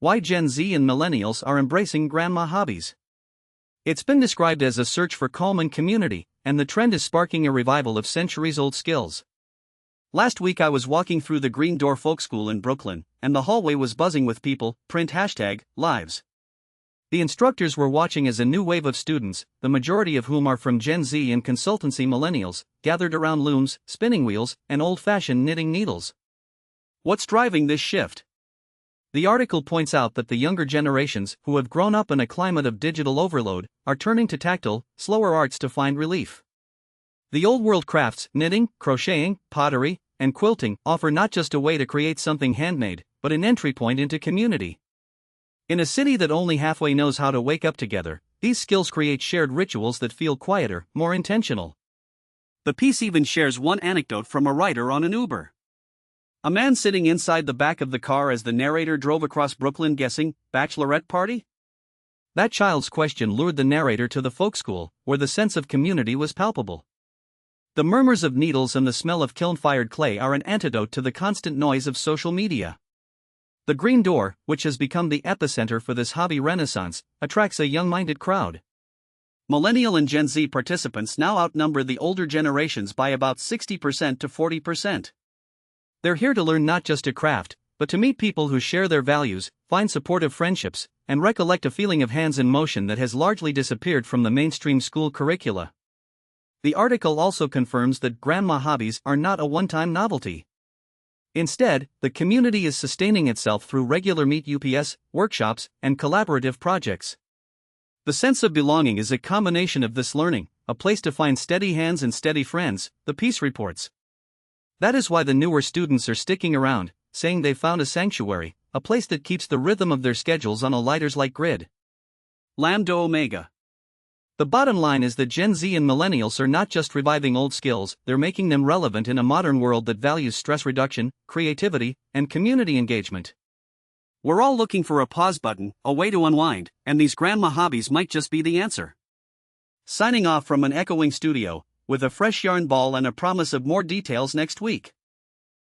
Why Gen Z and Millennials are embracing grandma hobbies. It's been described as a search for calm and community, and the trend is sparking a revival of centuries-old skills. Last week I was walking through the Green Door Folk School in Brooklyn, and the hallway was buzzing with people, #lives. The instructors were watching as a new wave of students, the majority of whom are from Gen Z and consultancy millennials, gathered around looms, spinning wheels, and old-fashioned knitting needles. What's driving this shift? The article points out that the younger generations, who have grown up in a climate of digital overload, are turning to tactile, slower arts to find relief. The old-world crafts, knitting, crocheting, pottery, and quilting, offer not just a way to create something handmade, but an entry point into community. In a city that only halfway knows how to wake up together, these skills create shared rituals that feel quieter, more intentional. The piece even shares one anecdote from a writer on an Uber. A man sitting inside the back of the car as the narrator drove across Brooklyn guessing, bachelorette party? That child's question lured the narrator to the folk school, where the sense of community was palpable. The murmurs of needles and the smell of kiln-fired clay are an antidote to the constant noise of social media. The Green Door, which has become the epicenter for this hobby renaissance, attracts a young-minded crowd. Millennial and Gen Z participants now outnumber the older generations by about 60% to 40%. They're here to learn not just to craft, but to meet people who share their values, find supportive friendships, and recollect a feeling of hands in motion that has largely disappeared from the mainstream school curricula. The article also confirms that grandma hobbies are not a one-time novelty. Instead, the community is sustaining itself through regular meet UPS, workshops, and collaborative projects. The sense of belonging is a combination of this learning, a place to find steady hands and steady friends, the piece reports. That is why the newer students are sticking around, saying they've found a sanctuary, a place that keeps the rhythm of their schedules on a lighters-like grid. Lambda Omega. The bottom line is that Gen Z and Millennials are not just reviving old skills, they're making them relevant in a modern world that values stress reduction, creativity, and community engagement. We're all looking for a pause button, a way to unwind, and these grandma hobbies might just be the answer. Signing off from an echoing studio, with a fresh yarn ball and a promise of more details next week.